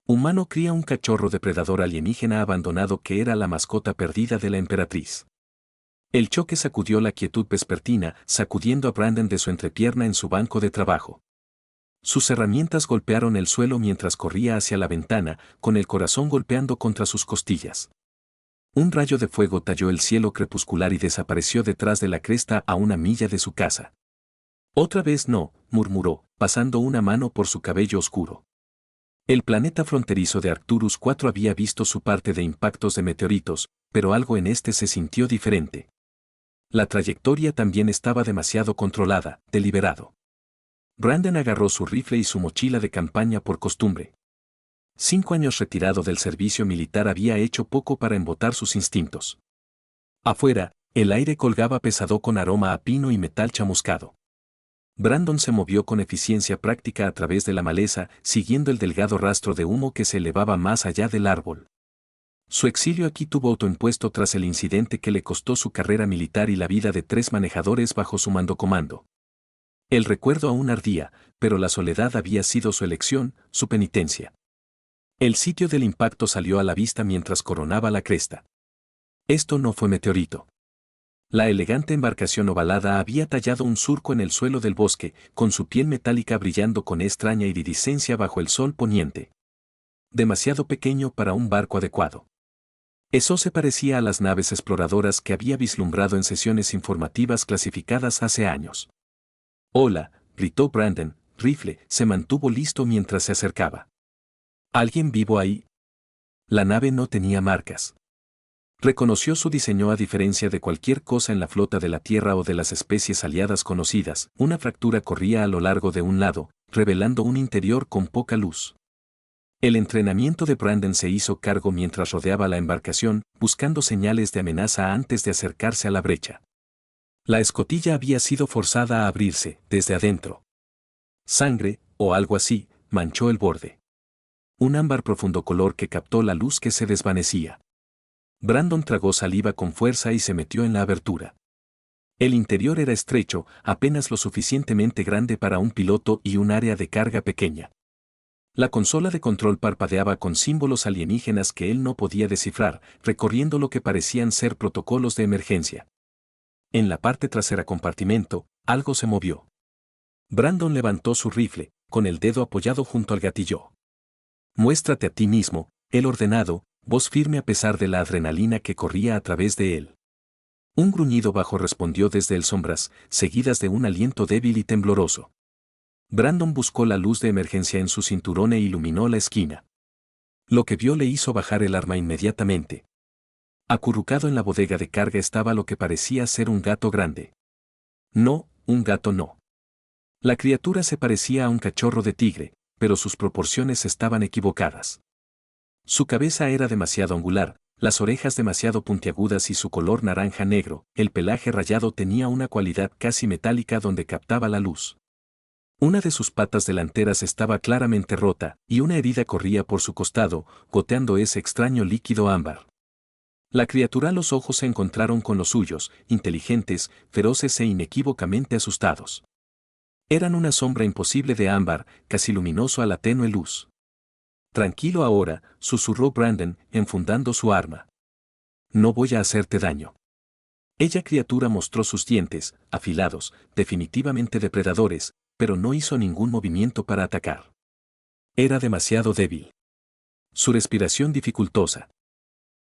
Humano cría un cachorro depredador alienígena abandonado que era la mascota perdida de la emperatriz. El choque sacudió la quietud vespertina, sacudiendo a Brandon de su entrepierna en su banco de trabajo. Sus herramientas golpearon el suelo mientras corría hacia la ventana, con el corazón golpeando contra sus costillas. Un rayo de fuego talló el cielo crepuscular y desapareció detrás de la cresta a una milla de su casa. Otra vez no, murmuró, pasando una mano por su cabello oscuro. El planeta fronterizo de Arcturus IV había visto su parte de impactos de meteoritos, pero algo en este se sintió diferente. La trayectoria también estaba demasiado controlada, deliberado. Brandon agarró su rifle y su mochila de campaña por costumbre. 5 años retirado del servicio militar había hecho poco para embotar sus instintos. Afuera, el aire colgaba pesado con aroma a pino y metal chamuscado. Brandon se movió con eficiencia práctica a través de la maleza, siguiendo el delgado rastro de humo que se elevaba más allá del árbol. Su exilio aquí tuvo autoimpuesto tras el incidente que le costó su carrera militar y la vida de 3 manejadores bajo su mando-comando. El recuerdo aún ardía, pero la soledad había sido su elección, su penitencia. El sitio del impacto salió a la vista mientras coronaba la cresta. Esto no fue meteorito. La elegante embarcación ovalada había tallado un surco en el suelo del bosque, con su piel metálica brillando con extraña iridiscencia bajo el sol poniente. Demasiado pequeño para un barco adecuado. Eso se parecía a las naves exploradoras que había vislumbrado en sesiones informativas clasificadas hace años. «Hola», gritó Brandon, rifle, se mantuvo listo mientras se acercaba. ¿Alguien vivo ahí? La nave no tenía marcas. Reconoció su diseño a diferencia de cualquier cosa en la flota de la Tierra o de las especies aliadas conocidas. Una fractura corría a lo largo de un lado, revelando un interior con poca luz. El entrenamiento de Brandon se hizo cargo mientras rodeaba la embarcación, buscando señales de amenaza antes de acercarse a la brecha. La escotilla había sido forzada a abrirse, desde adentro. Sangre, o algo así, manchó el borde. Un ámbar profundo color que captó la luz que se desvanecía. Brandon tragó saliva con fuerza y se metió en la abertura. El interior era estrecho, apenas lo suficientemente grande para un piloto y un área de carga pequeña. La consola de control parpadeaba con símbolos alienígenas que él no podía descifrar, recorriendo lo que parecían ser protocolos de emergencia. En la parte trasera compartimento, algo se movió. Brandon levantó su rifle, con el dedo apoyado junto al gatillo. «Muéstrate a ti mismo», el ordenado, voz firme a pesar de la adrenalina que corría a través de él. Un gruñido bajo respondió desde el sombras, seguidas de un aliento débil y tembloroso. Brandon buscó la luz de emergencia en su cinturón e iluminó la esquina. Lo que vio le hizo bajar el arma inmediatamente. Acurrucado en la bodega de carga estaba lo que parecía ser un gato grande. No, un gato no. La criatura se parecía a un cachorro de tigre, pero sus proporciones estaban equivocadas. Su cabeza era demasiado angular, las orejas demasiado puntiagudas y su color naranja negro, el pelaje rayado tenía una cualidad casi metálica donde captaba la luz. Una de sus patas delanteras estaba claramente rota, y una herida corría por su costado, goteando ese extraño líquido ámbar. La criatura, los ojos se encontraron con los suyos, inteligentes, feroces e inequívocamente asustados. Eran una sombra imposible de ámbar, casi luminoso a la tenue luz. «Tranquilo ahora», susurró Brandon, enfundando su arma. «No voy a hacerte daño». Ella criatura mostró sus dientes, afilados, definitivamente depredadores, pero no hizo ningún movimiento para atacar. Era demasiado débil. Su respiración dificultosa.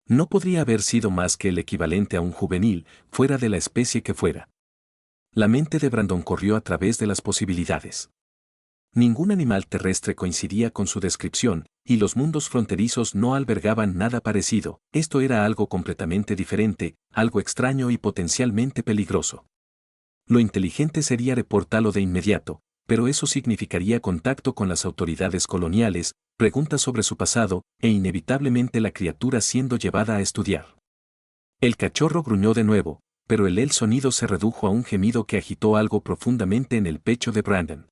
No podría haber sido más que el equivalente a un juvenil, fuera de la especie que fuera. La mente de Brandon corrió a través de las posibilidades. Ningún animal terrestre coincidía con su descripción, y los mundos fronterizos no albergaban nada parecido. Esto era algo completamente diferente, algo extraño y potencialmente peligroso. Lo inteligente sería reportarlo de inmediato, pero eso significaría contacto con las autoridades coloniales, preguntas sobre su pasado, e inevitablemente la criatura siendo llevada a estudiar. El cachorro gruñó de nuevo, pero el sonido se redujo a un gemido que agitó algo profundamente en el pecho de Brandon.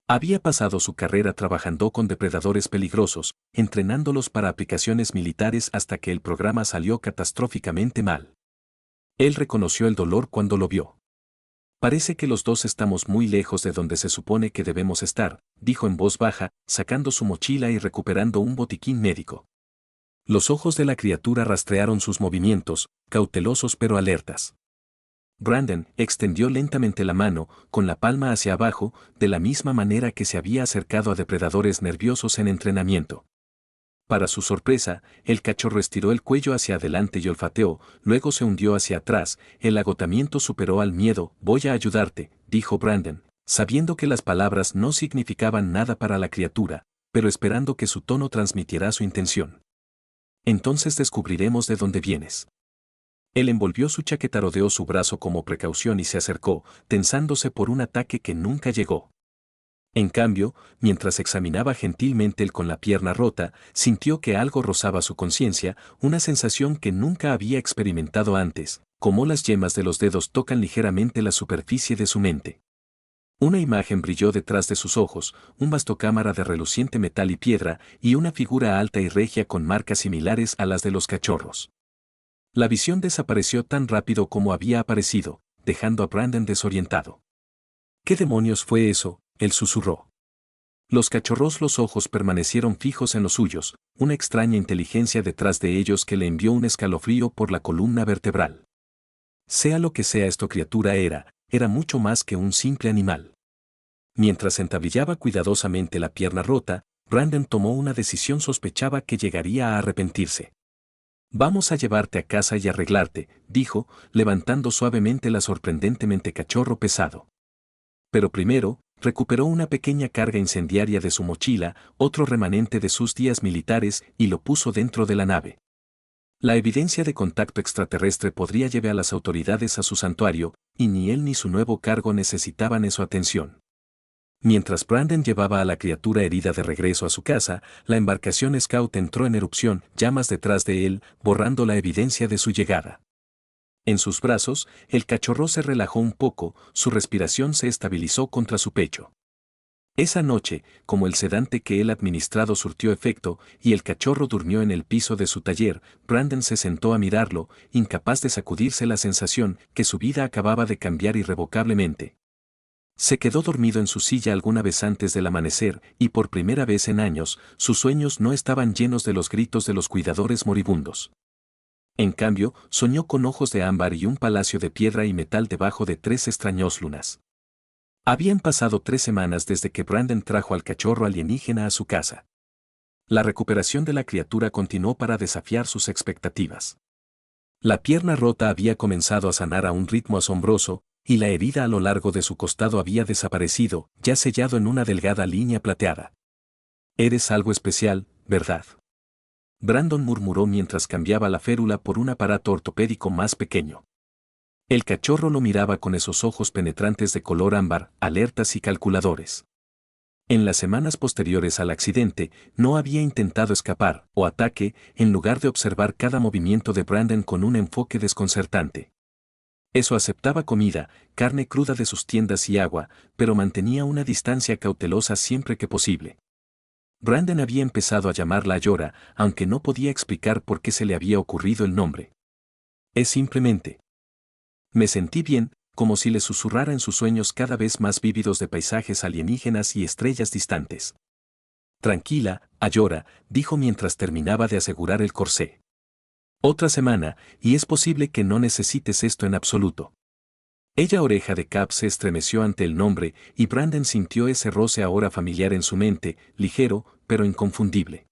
Había pasado su carrera trabajando con depredadores peligrosos, entrenándolos para aplicaciones militares hasta que el programa salió catastróficamente mal. Él reconoció el dolor cuando lo vio. Parece que los dos estamos muy lejos de donde se supone que debemos estar, dijo en voz baja, sacando su mochila y recuperando un botiquín médico. Los ojos de la criatura rastrearon sus movimientos, cautelosos pero alertas. Brandon extendió lentamente la mano, con la palma hacia abajo, de la misma manera que se había acercado a depredadores nerviosos en entrenamiento. Para su sorpresa, el cachorro estiró el cuello hacia adelante y olfateó, luego se hundió hacia atrás, el agotamiento superó al miedo. Voy a ayudarte, dijo Brandon, sabiendo que las palabras no significaban nada para la criatura, pero esperando que su tono transmitiera su intención. Entonces descubriremos de dónde vienes. Él envolvió su chaqueta, rodeó su brazo como precaución y se acercó, tensándose por un ataque que nunca llegó. En cambio, mientras examinaba gentilmente el con la pierna rota, sintió que algo rozaba su conciencia, una sensación que nunca había experimentado antes, como las yemas de los dedos tocan ligeramente la superficie de su mente. Una imagen brilló detrás de sus ojos, un vasto cámara de reluciente metal y piedra, y una figura alta y regia con marcas similares a las de los cachorros. La visión desapareció tan rápido como había aparecido, dejando a Brandon desorientado. ¿Qué demonios fue eso?, él susurró. Los cachorros, los ojos permanecieron fijos en los suyos, una extraña inteligencia detrás de ellos que le envió un escalofrío por la columna vertebral. Sea lo que sea esta criatura era mucho más que un simple animal. Mientras entablillaba cuidadosamente la pierna rota, Brandon tomó una decisión. Sospechaba que llegaría a arrepentirse. Vamos a llevarte a casa y arreglarte, dijo, levantando suavemente la sorprendentemente cachorro pesado. Pero primero, recuperó una pequeña carga incendiaria de su mochila, otro remanente de sus días militares, y lo puso dentro de la nave. La evidencia de contacto extraterrestre podría llevar a las autoridades a su santuario, y ni él ni su nuevo cargo necesitaban su atención. Mientras Brandon llevaba a la criatura herida de regreso a su casa, la embarcación Scout entró en erupción, llamas detrás de él, borrando la evidencia de su llegada. En sus brazos, el cachorro se relajó un poco, su respiración se estabilizó contra su pecho. Esa noche, como el sedante que él administrado surtió efecto, y el cachorro durmió en el piso de su taller, Brandon se sentó a mirarlo, incapaz de sacudirse la sensación que su vida acababa de cambiar irrevocablemente. Se quedó dormido en su silla alguna vez antes del amanecer, y por primera vez en años, sus sueños no estaban llenos de los gritos de los cuidadores moribundos. En cambio, soñó con ojos de ámbar y un palacio de piedra y metal debajo de 3 extraños lunas. Habían pasado 3 semanas desde que Brandon trajo al cachorro alienígena a su casa. La recuperación de la criatura continuó para desafiar sus expectativas. La pierna rota había comenzado a sanar a un ritmo asombroso, y la herida a lo largo de su costado había desaparecido, ya sellado en una delgada línea plateada. Eres algo especial, ¿verdad? Brandon murmuró mientras cambiaba la férula por un aparato ortopédico más pequeño. El cachorro lo miraba con esos ojos penetrantes de color ámbar, alertas y calculadores. En las semanas posteriores al accidente, no había intentado escapar o ataque, en lugar de observar cada movimiento de Brandon con un enfoque desconcertante. Eso aceptaba comida, carne cruda de sus tiendas y agua, pero mantenía una distancia cautelosa siempre que posible. Brandon había empezado a llamarla Ayora, aunque no podía explicar por qué se le había ocurrido el nombre. Es simplemente. Me sentí bien, como si le susurrara en sus sueños cada vez más vívidos de paisajes alienígenas y estrellas distantes. Tranquila, Ayora, dijo mientras terminaba de asegurar el corsé. Otra semana, y es posible que no necesites esto en absoluto. Ella oreja de Cap se estremeció ante el nombre, y Brandon sintió ese roce ahora familiar en su mente, ligero, pero inconfundible.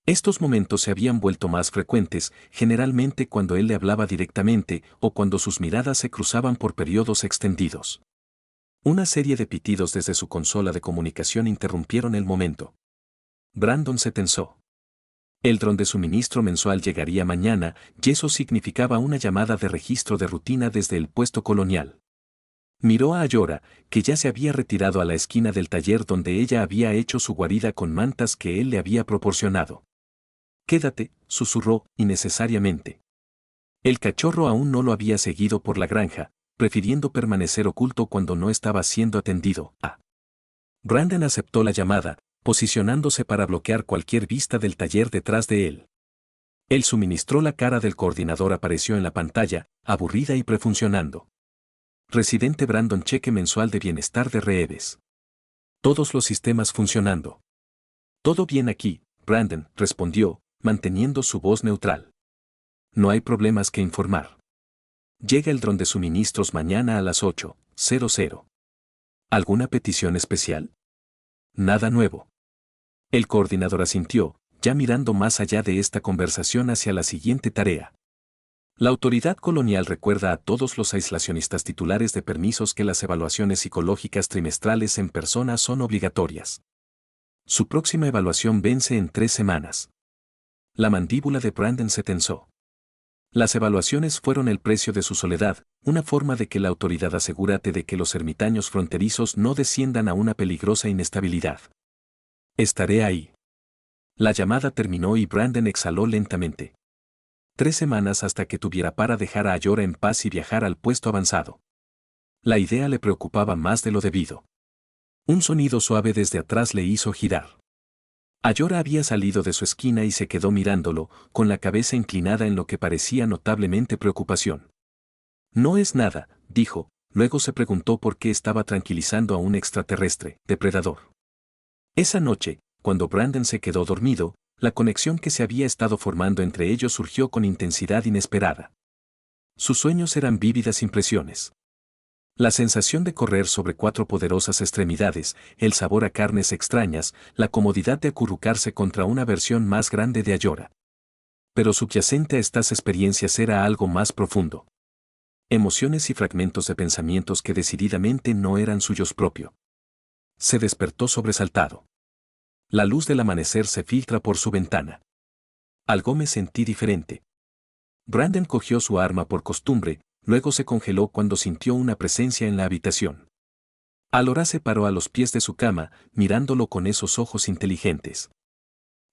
Estos momentos se habían vuelto más frecuentes, generalmente cuando él le hablaba directamente, o cuando sus miradas se cruzaban por periodos extendidos. Una serie de pitidos desde su consola de comunicación interrumpieron el momento. Brandon se tensó. El dron de suministro mensual llegaría mañana, y eso significaba una llamada de registro de rutina desde el puesto colonial. Miró a Ayora, que ya se había retirado a la esquina del taller donde ella había hecho su guarida con mantas que él le había proporcionado. Quédate, susurró, innecesariamente. El cachorro aún no lo había seguido por la granja, prefiriendo permanecer oculto cuando no estaba siendo atendido. Brandon aceptó la llamada, posicionándose para bloquear cualquier vista del taller detrás de él. Él suministró. La cara del coordinador apareció en la pantalla, aburrida y prefuncionando. Residente Brandon, cheque mensual de bienestar de Reeves. Todos los sistemas funcionando. Todo bien aquí, Brandon respondió, manteniendo su voz neutral. No hay problemas que informar. Llega el dron de suministros mañana a las 8:00. ¿Alguna petición especial? Nada nuevo. El coordinador asintió, ya mirando más allá de esta conversación hacia la siguiente tarea. La autoridad colonial recuerda a todos los aislacionistas titulares de permisos que las evaluaciones psicológicas trimestrales en persona son obligatorias. Su próxima evaluación vence en 3 semanas. La mandíbula de Brandon se tensó. Las evaluaciones fueron el precio de su soledad, una forma de que la autoridad asegúrate de que los ermitaños fronterizos no desciendan a una peligrosa inestabilidad. Estaré ahí. La llamada terminó y Brandon exhaló lentamente. 3 semanas hasta que tuviera para dejar a Ayora en paz y viajar al puesto avanzado. La idea le preocupaba más de lo debido. Un sonido suave desde atrás le hizo girar. Ayora había salido de su esquina y se quedó mirándolo, con la cabeza inclinada en lo que parecía notablemente preocupación. No es nada, dijo, luego se preguntó por qué estaba tranquilizando a un extraterrestre, depredador. Esa noche, cuando Brandon se quedó dormido, la conexión que se había estado formando entre ellos surgió con intensidad inesperada. Sus sueños eran vívidas impresiones. La sensación de correr sobre 4 poderosas extremidades, el sabor a carnes extrañas, la comodidad de acurrucarse contra una versión más grande de Ayora. Pero subyacente a estas experiencias era algo más profundo. Emociones y fragmentos de pensamientos que decididamente no eran suyos propios. Se despertó sobresaltado. La luz del amanecer se filtra por su ventana. Algo me sentí diferente. Brandon cogió su arma por costumbre, luego se congeló cuando sintió una presencia en la habitación. Alora se paró a los pies de su cama, mirándolo con esos ojos inteligentes.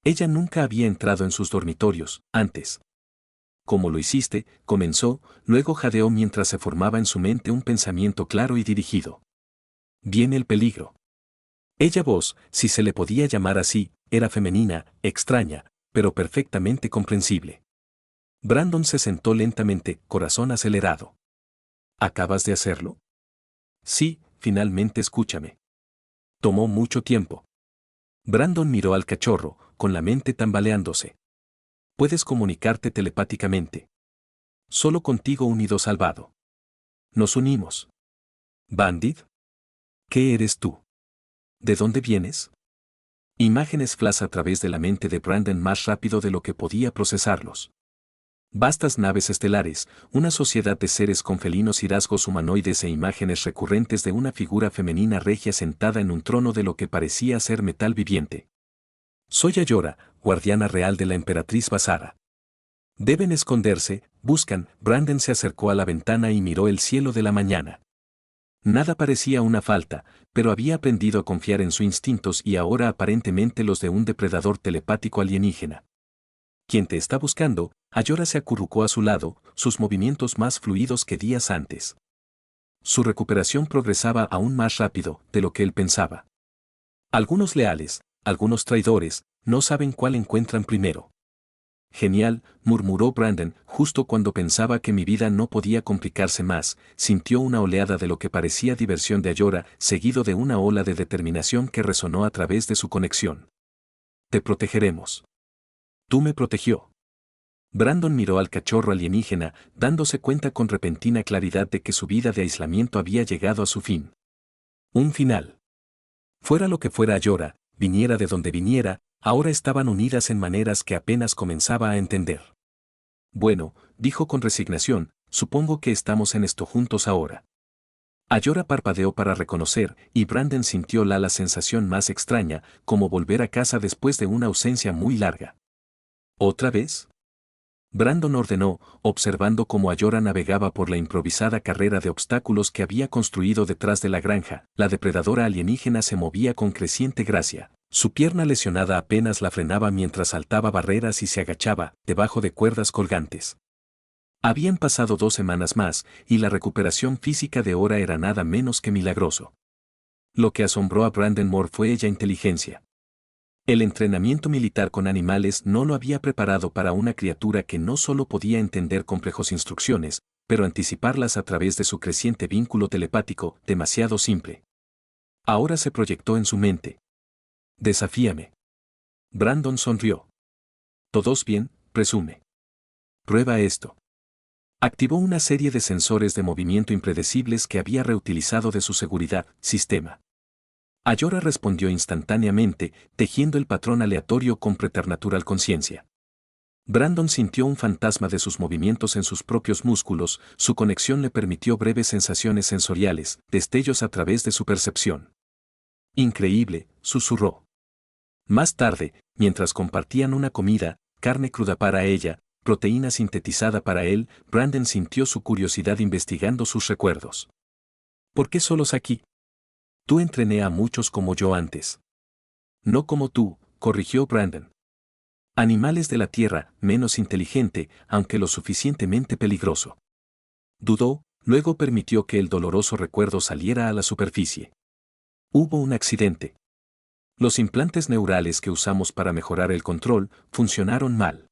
Ella nunca había entrado en sus dormitorios, antes. ¿Cómo lo hiciste?, comenzó, luego jadeó mientras se formaba en su mente un pensamiento claro y dirigido. Viene el peligro. Ella voz, si se le podía llamar así, era femenina, extraña, pero perfectamente comprensible. Brandon se sentó lentamente, corazón acelerado. ¿Acabas de hacerlo? Sí, finalmente escúchame. Tomó mucho tiempo. Brandon miró al cachorro, con la mente tambaleándose. Puedes comunicarte telepáticamente. Solo contigo unido salvado. Nos unimos. ¿Bandit? ¿Qué eres tú? ¿De dónde vienes? Imágenes flash a través de la mente de Brandon más rápido de lo que podía procesarlos. Vastas naves estelares, una sociedad de seres con felinos y rasgos humanoides e imágenes recurrentes de una figura femenina regia sentada en un trono de lo que parecía ser metal viviente. Soy Ayora, guardiana real de la emperatriz Basara. Deben esconderse, buscan. Brandon se acercó a la ventana y miró el cielo de la mañana. Nada parecía una falta, pero había aprendido a confiar en sus instintos y ahora aparentemente los de un depredador telepático alienígena. ¿Quién te está buscando? Ayora se acurrucó a su lado, sus movimientos más fluidos que días antes. Su recuperación progresaba aún más rápido de lo que él pensaba. Algunos leales, algunos traidores, no saben cuál encuentran primero. Genial, murmuró Brandon, justo cuando pensaba que mi vida no podía complicarse más, sintió una oleada de lo que parecía diversión de Ayora, seguido de una ola de determinación que resonó a través de su conexión. Te protegeremos. Tú me protegió. Brandon miró al cachorro alienígena, dándose cuenta con repentina claridad de que su vida de aislamiento había llegado a su fin. Un final. Fuera lo que fuera Ayora, viniera de donde viniera, ahora estaban unidas en maneras que apenas comenzaba a entender. Bueno, dijo con resignación, supongo que estamos en esto juntos ahora. Ayora parpadeó para reconocer, y Brandon sintió la sensación más extraña, como volver a casa después de una ausencia muy larga. ¿Otra vez? Brandon ordenó, observando cómo Ayora navegaba por la improvisada carrera de obstáculos que había construido detrás de la granja. La depredadora alienígena se movía con creciente gracia. Su pierna lesionada apenas la frenaba mientras saltaba barreras y se agachaba, debajo de cuerdas colgantes. Habían pasado 2 semanas más, y la recuperación física de Ora era nada menos que milagroso. Lo que asombró a Brandon Moore fue ella inteligencia. El entrenamiento militar con animales no lo había preparado para una criatura que no solo podía entender complejos instrucciones, pero anticiparlas a través de su creciente vínculo telepático, demasiado simple. Ahora se proyectó en su mente. Desafíame. Brandon sonrió. Todos bien, presume. Prueba esto. Activó una serie de sensores de movimiento impredecibles que había reutilizado de su seguridad, sistema. Ayora respondió instantáneamente, tejiendo el patrón aleatorio con preternatural conciencia. Brandon sintió un fantasma de sus movimientos en sus propios músculos, su conexión le permitió breves sensaciones sensoriales, destellos a través de su percepción. Increíble, susurró. Más tarde, mientras compartían una comida, carne cruda para ella, proteína sintetizada para él, Brandon sintió su curiosidad investigando sus recuerdos. ¿Por qué solos aquí? Tú entrené a muchos como yo antes. No como tú, corrigió Brandon. Animales de la tierra, menos inteligente, aunque lo suficientemente peligroso. Dudó, luego permitió que el doloroso recuerdo saliera a la superficie. Hubo un accidente. Los implantes neurales que usamos para mejorar el control funcionaron mal.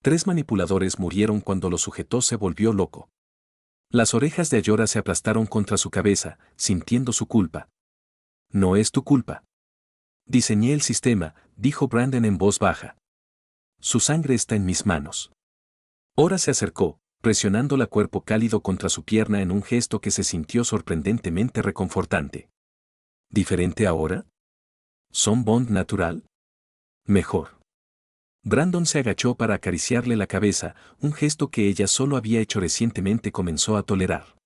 3 manipuladores murieron cuando lo sujetó se volvió loco. Las orejas de Ayora se aplastaron contra su cabeza, sintiendo su culpa. No es tu culpa. Diseñé el sistema, dijo Brandon en voz baja. Su sangre está en mis manos. Ora se acercó, presionando la cuerpo cálido contra su pierna en un gesto que se sintió sorprendentemente reconfortante. ¿Diferente ahora? ¿Son bond natural? Mejor. Brandon se agachó para acariciarle la cabeza, un gesto que ella solo había hecho recientemente comenzó a tolerar.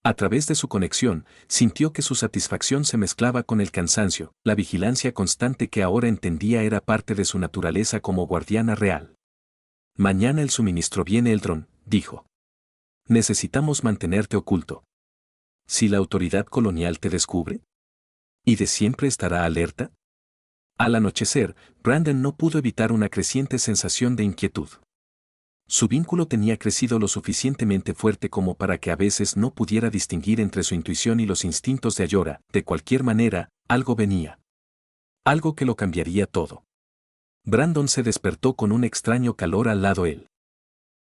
A través de su conexión, sintió que su satisfacción se mezclaba con el cansancio, la vigilancia constante que ahora entendía era parte de su naturaleza como guardiana real. Mañana el suministro viene el dron, dijo. Necesitamos mantenerte oculto. Si la autoridad colonial te descubre, ¿y de siempre estará alerta? Al anochecer, Brandon no pudo evitar una creciente sensación de inquietud. Su vínculo tenía crecido lo suficientemente fuerte como para que a veces no pudiera distinguir entre su intuición y los instintos de Ayora. De cualquier manera, algo venía. Algo que lo cambiaría todo. Brandon se despertó con un extraño calor al lado él.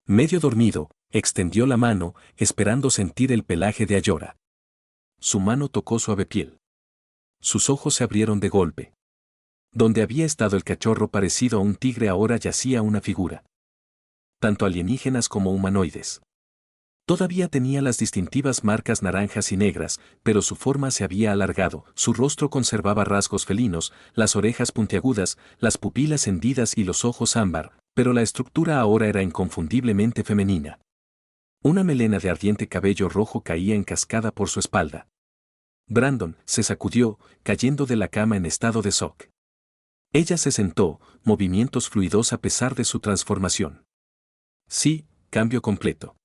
Medio dormido, extendió la mano, esperando sentir el pelaje de Ayora. Su mano tocó suave piel. Sus ojos se abrieron de golpe. Donde había estado el cachorro parecido a un tigre ahora yacía una figura. Tanto alienígenas como humanoides. Todavía tenía las distintivas marcas naranjas y negras, pero su forma se había alargado, su rostro conservaba rasgos felinos, las orejas puntiagudas, las pupilas hendidas y los ojos ámbar, pero la estructura ahora era inconfundiblemente femenina. Una melena de ardiente cabello rojo caía en cascada por su espalda. Brandon se sacudió, cayendo de la cama en estado de shock. Ella se sentó, movimientos fluidos a pesar de su transformación. Sí, cambio completo.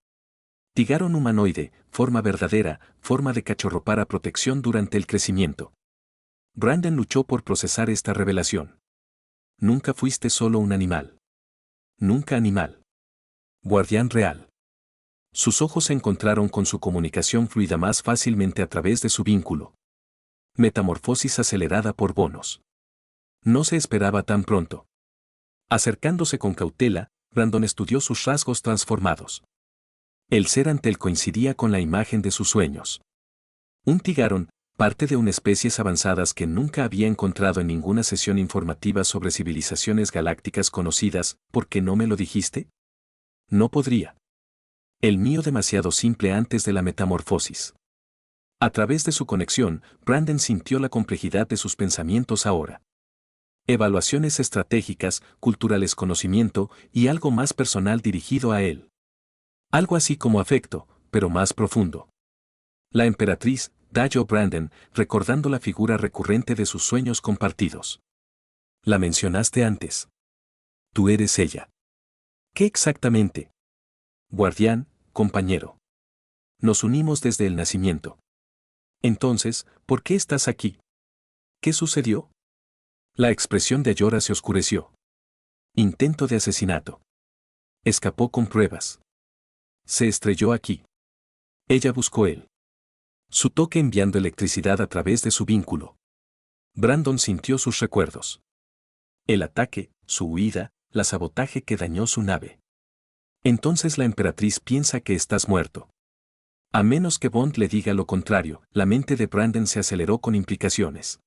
Tigaron humanoide, forma verdadera, forma de cachorro para protección durante el crecimiento. Brandon luchó por procesar esta revelación. Nunca fuiste solo un animal. Nunca animal. Guardián real. Sus ojos se encontraron con su comunicación fluida más fácilmente a través de su vínculo. Metamorfosis acelerada por bonos. No se esperaba tan pronto. Acercándose con cautela, Brandon estudió sus rasgos transformados. El ser ante él coincidía con la imagen de sus sueños. Un tigaron, parte de unas especies avanzadas que nunca había encontrado en ninguna sesión informativa sobre civilizaciones galácticas conocidas. ¿Por qué no me lo dijiste? No podría. El mío demasiado simple antes de la metamorfosis. A través de su conexión, Brandon sintió la complejidad de sus pensamientos ahora. Evaluaciones estratégicas, culturales conocimiento y algo más personal dirigido a él. Algo así como afecto, pero más profundo. La emperatriz, Dayo Brandon, recordando la figura recurrente de sus sueños compartidos. La mencionaste antes. Tú eres ella. ¿Qué exactamente? Guardián, compañero. Nos unimos desde el nacimiento. Entonces, ¿por qué estás aquí? ¿Qué sucedió? La expresión de Ayora se oscureció. Intento de asesinato. Escapó con pruebas. Se estrelló aquí. Ella buscó él. Su toque enviando electricidad a través de su vínculo. Brandon sintió sus recuerdos. El ataque, su huida, la sabotaje que dañó su nave. Entonces la emperatriz piensa que estás muerto. A menos que Bond le diga lo contrario, la mente de Brandon se aceleró con implicaciones.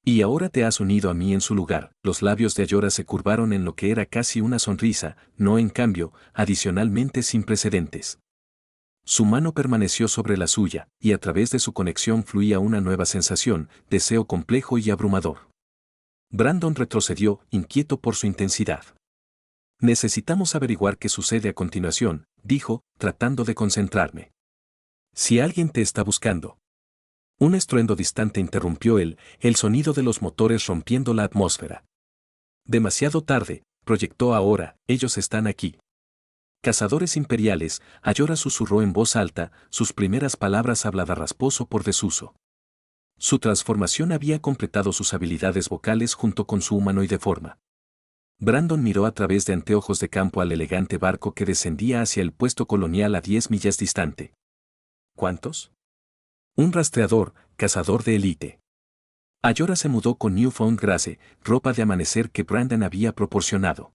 Y ahora te has unido a mí en su lugar. Los labios de Ayora se curvaron en lo que era casi una sonrisa, no en cambio, adicionalmente sin precedentes. Su mano permaneció sobre la suya, y a través de su conexión fluía una nueva sensación, deseo complejo y abrumador. Brandon retrocedió, inquieto por su intensidad. Necesitamos averiguar qué sucede a continuación, dijo, tratando de concentrarme. Si alguien te está buscando. Un estruendo distante interrumpió el sonido de los motores rompiendo la atmósfera. Demasiado tarde, proyectó ahora, ellos están aquí. Cazadores imperiales, Ayora susurró en voz alta, sus primeras palabras habladas rasposo por desuso. Su transformación había completado sus habilidades vocales junto con su humanoide forma. Brandon miró a través de anteojos de campo al elegante barco que descendía hacia el puesto colonial a 10 millas distante. ¿Cuántos? Un rastreador, cazador de élite. Ayora se mudó con Newfound Grace, ropa de amanecer que Brandon había proporcionado.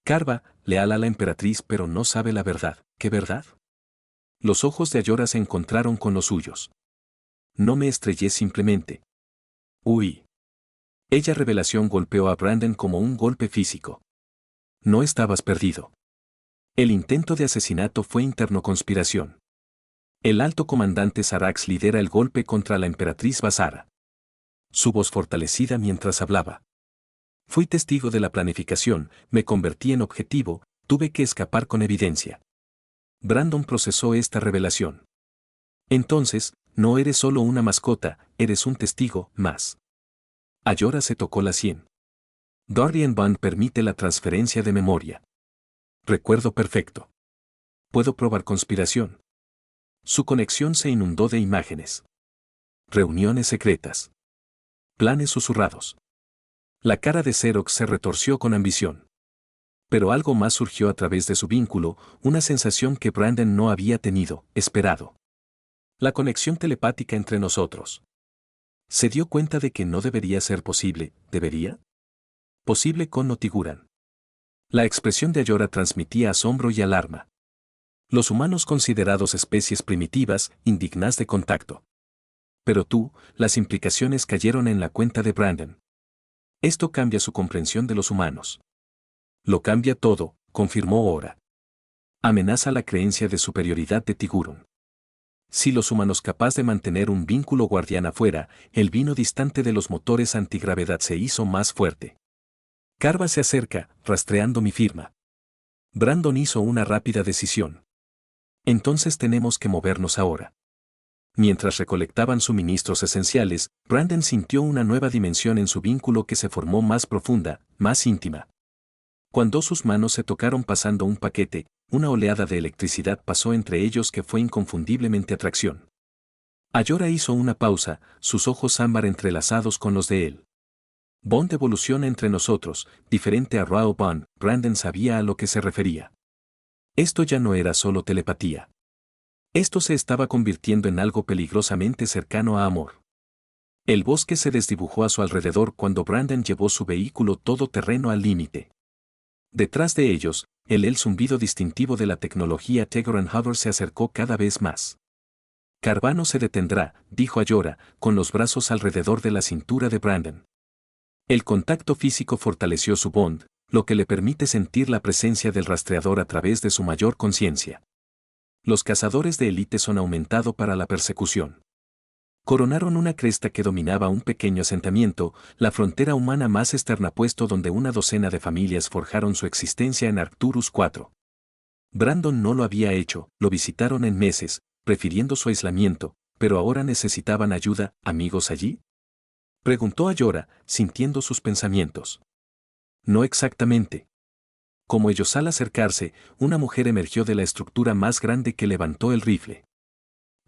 Carva, leal a la emperatriz pero no sabe la verdad. ¿Qué verdad? Los ojos de Ayora se encontraron con los suyos. No me estrellé simplemente. Uy. Ella revelación golpeó a Brandon como un golpe físico. No estabas perdido. El intento de asesinato fue interno conspiración. El alto comandante Sarax lidera el golpe contra la emperatriz Basara. Su voz fortalecida mientras hablaba. Fui testigo de la planificación, me convertí en objetivo, tuve que escapar con evidencia. Brandon procesó esta revelación. Entonces, no eres solo una mascota, eres un testigo, más. Ayora se tocó la sien. Dorian Bond permite la transferencia de memoria. Recuerdo perfecto. Puedo probar conspiración. Su conexión se inundó de imágenes. Reuniones secretas. Planes susurrados. La cara de Xerox se retorció con ambición. Pero algo más surgió a través de su vínculo, una sensación que Brandon no había tenido, esperado. La conexión telepática entre nosotros. Se dio cuenta de que no debería ser posible, ¿debería? Posible con Notiguran. La expresión de Ayora transmitía asombro y alarma. Los humanos considerados especies primitivas, indignas de contacto. Pero tú, las implicaciones cayeron en la cuenta de Brandon. Esto cambia su comprensión de los humanos. Lo cambia todo, confirmó Ora. Amenaza la creencia de superioridad de Tiguron. Si los humanos capaz de mantener un vínculo guardián afuera, el vino distante de los motores antigravedad se hizo más fuerte. Carva se acerca, rastreando mi firma. Brandon hizo una rápida decisión. Entonces tenemos que movernos ahora. Mientras recolectaban suministros esenciales, Brandon sintió una nueva dimensión en su vínculo que se formó más profunda, más íntima. Cuando sus manos se tocaron pasando un paquete, una oleada de electricidad pasó entre ellos que fue inconfundiblemente atracción. Ayora hizo una pausa, sus ojos ámbar entrelazados con los de él. Bond evoluciona entre nosotros, diferente a Rao Bond, Brandon sabía a lo que se refería. Esto ya no era solo telepatía. Esto se estaba convirtiendo en algo peligrosamente cercano a amor. El bosque se desdibujó a su alrededor cuando Brandon llevó su vehículo todoterreno al límite. Detrás de ellos, el zumbido distintivo de la tecnología Tegoran Hover se acercó cada vez más. Carvano se detendrá, dijo Ayora, con los brazos alrededor de la cintura de Brandon. El contacto físico fortaleció su bond, lo que le permite sentir la presencia del rastreador a través de su mayor conciencia. Los cazadores de élite son aumentado para la persecución. Coronaron una cresta que dominaba un pequeño asentamiento, la frontera humana más externapuesto donde una docena de familias forjaron su existencia en Arcturus 4. Brandon no lo había hecho, lo visitaron en meses, prefiriendo su aislamiento, pero ahora necesitaban ayuda, ¿amigos allí? Preguntó Ayora, sintiendo sus pensamientos. No exactamente. Como ellos al acercarse, una mujer emergió de la estructura más grande que levantó el rifle.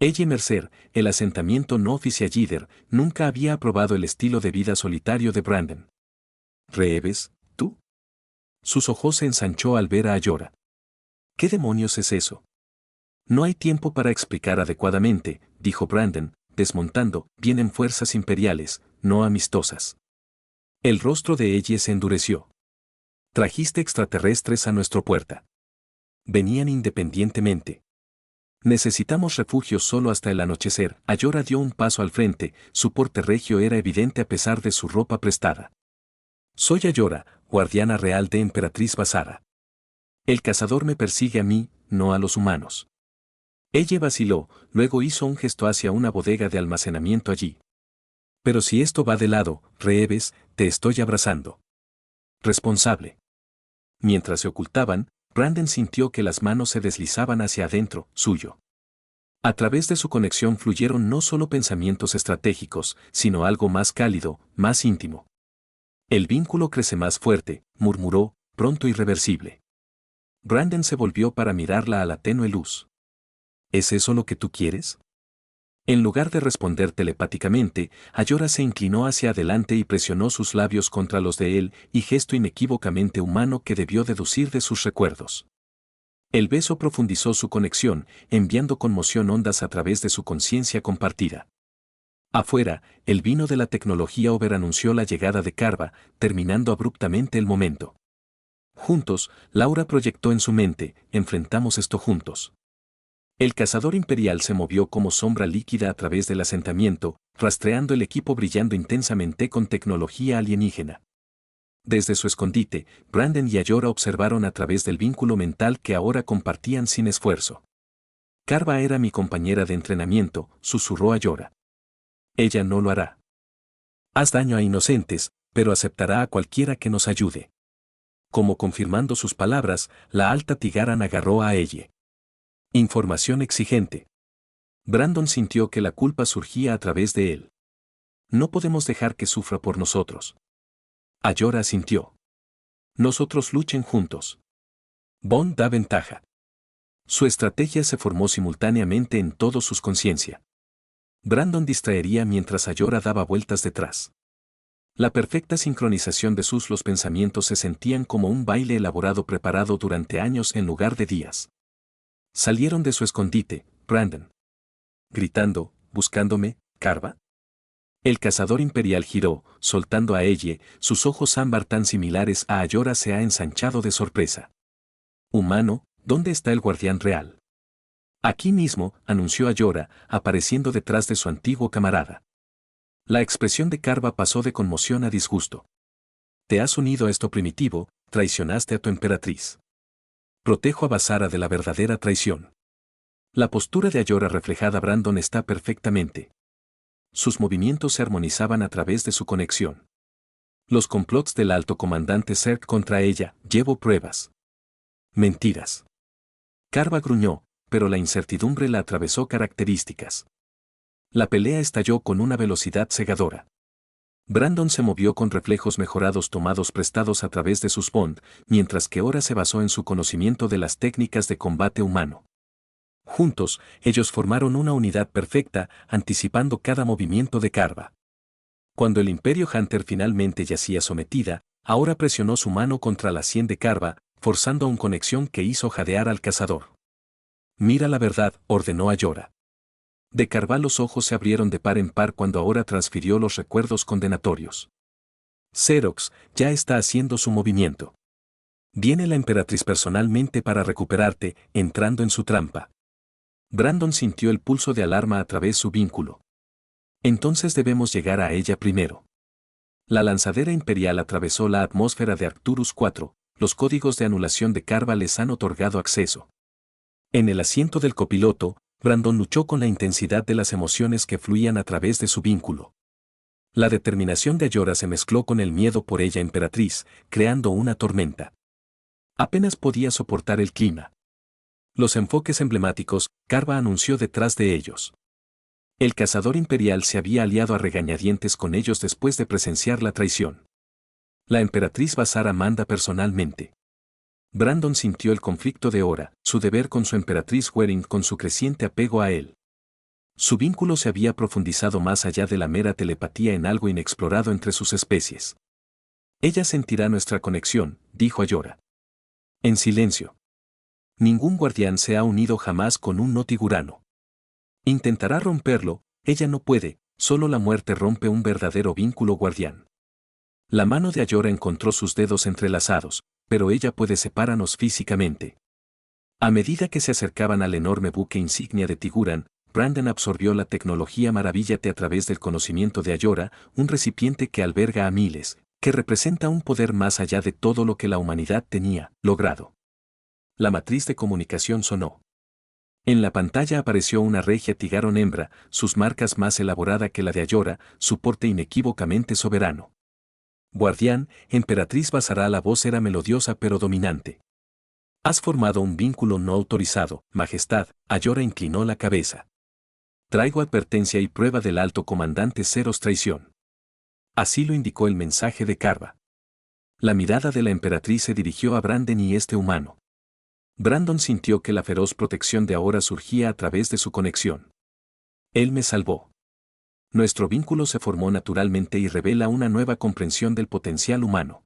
Ella y Mercer, el asentamiento no oficial líder, nunca había aprobado el estilo de vida solitario de Brandon. ¿Reeves, tú? Sus ojos se ensanchó al ver a Ayora. ¿Qué demonios es eso? No hay tiempo para explicar adecuadamente, dijo Brandon, desmontando, vienen fuerzas imperiales, no amistosas. El rostro de ella se endureció. Trajiste extraterrestres a nuestra puerta. Venían independientemente. Necesitamos refugio solo hasta el anochecer. Ayora dio un paso al frente, su porte regio era evidente a pesar de su ropa prestada. Soy Ayora, guardiana real de Emperatriz Basara. El cazador me persigue a mí, no a los humanos. Ella vaciló, luego hizo un gesto hacia una bodega de almacenamiento allí. Pero si esto va de lado, Reeves, te estoy abrazando. Responsable. Mientras se ocultaban, Brandon sintió que las manos se deslizaban hacia adentro, suyo. A través de su conexión fluyeron no solo pensamientos estratégicos, sino algo más cálido, más íntimo. El vínculo crece más fuerte, murmuró, pronto irreversible. Brandon se volvió para mirarla a la tenue luz. ¿Es eso lo que tú quieres? En lugar de responder telepáticamente, Ayora se inclinó hacia adelante y presionó sus labios contra los de él, y gesto inequívocamente humano que debió deducir de sus recuerdos. El beso profundizó su conexión, enviando conmoción ondas a través de su conciencia compartida. Afuera, el vino de la tecnología Over anunció la llegada de Carva, terminando abruptamente el momento. Juntos, Laura proyectó en su mente, enfrentamos esto juntos. El cazador imperial se movió como sombra líquida a través del asentamiento, rastreando el equipo brillando intensamente con tecnología alienígena. Desde su escondite, Brandon y Ayora observaron a través del vínculo mental que ahora compartían sin esfuerzo. Carva era mi compañera de entrenamiento, susurró Ayora. Ella no lo hará. Haz daño a inocentes, pero aceptará a cualquiera que nos ayude. Como confirmando sus palabras, la alta Tigaran agarró a ella. Información exigente. Brandon sintió que la culpa surgía a través de él. No podemos dejar que sufra por nosotros. Ayora asintió. Nosotros luchen juntos. Bond da ventaja. Su estrategia se formó simultáneamente en toda su conciencia. Brandon distraería mientras Ayora daba vueltas detrás. La perfecta sincronización de los pensamientos se sentían como un baile elaborado preparado durante años en lugar de días. Salieron de su escondite, Brandon. Gritando, buscándome, Carva. El cazador imperial giró, soltando a ella, sus ojos ámbar tan similares a Ayora se ha ensanchado de sorpresa. Humano, ¿dónde está el guardián real? Aquí mismo, anunció Ayora, apareciendo detrás de su antiguo camarada. La expresión de Carva pasó de conmoción a disgusto. Te has unido a esto primitivo, traicionaste a tu emperatriz. Protejo a Basara de la verdadera traición. La postura de Ayora reflejada Brandon está perfectamente. Sus movimientos se armonizaban a través de su conexión. Los complots del alto comandante Zerg contra ella, llevo pruebas. Mentiras. Carva gruñó, pero la incertidumbre la atravesó características. La pelea estalló con una velocidad cegadora. Brandon se movió con reflejos mejorados tomados prestados a través de sus bond, mientras que Ora se basó en su conocimiento de las técnicas de combate humano. Juntos, ellos formaron una unidad perfecta, anticipando cada movimiento de Carva. Cuando el Imperio Hunter finalmente yacía sometida, ahora presionó su mano contra la sien de Carva, forzando una conexión que hizo jadear al cazador. Mira la verdad, ordenó Ayora. De Carva los ojos se abrieron de par en par cuando ahora transfirió los recuerdos condenatorios. Xerox ya está haciendo su movimiento. Viene la emperatriz personalmente para recuperarte, entrando en su trampa. Brandon sintió el pulso de alarma a través de su vínculo. Entonces debemos llegar a ella primero. La lanzadera imperial atravesó la atmósfera de Arcturus 4, los códigos de anulación de Carva les han otorgado acceso. En el asiento del copiloto, Brandon luchó con la intensidad de las emociones que fluían a través de su vínculo. La determinación de Ayora se mezcló con el miedo por ella emperatriz, creando una tormenta. Apenas podía soportar el clima. Los enfoques emblemáticos, Carva anunció detrás de ellos. El cazador imperial se había aliado a regañadientes con ellos después de presenciar la traición. La emperatriz Basara manda personalmente. Brandon sintió el conflicto de Ora, su deber con su emperatriz Waring con su creciente apego a él. Su vínculo se había profundizado más allá de la mera telepatía en algo inexplorado entre sus especies. Ella sentirá nuestra conexión, dijo Ayora. En silencio. Ningún guardián se ha unido jamás con un notigurano. Intentará romperlo, ella no puede, solo la muerte rompe un verdadero vínculo guardián. La mano de Ayora encontró sus dedos entrelazados, pero ella puede separarnos físicamente. A medida que se acercaban al enorme buque insignia de Tiguran, Brandon absorbió la tecnología Maravíllate a través del conocimiento de Ayora, un recipiente que alberga a miles, que representa un poder más allá de todo lo que la humanidad tenía logrado. La matriz de comunicación sonó. En la pantalla apareció una regia Tigaron hembra, sus marcas más elaborada que la de Ayora, su porte inequívocamente soberano. Guardián, Emperatriz Basara. La voz era melodiosa pero dominante. Has formado un vínculo no autorizado, Majestad. Ayora inclinó la cabeza. Traigo advertencia y prueba del alto comandante Seros traición. Así lo indicó el mensaje de Carva. La mirada de la emperatriz se dirigió a Brandon y este humano. Brandon sintió que la feroz protección de ahora surgía a través de su conexión. Él me salvó. Nuestro vínculo se formó naturalmente y revela una nueva comprensión del potencial humano.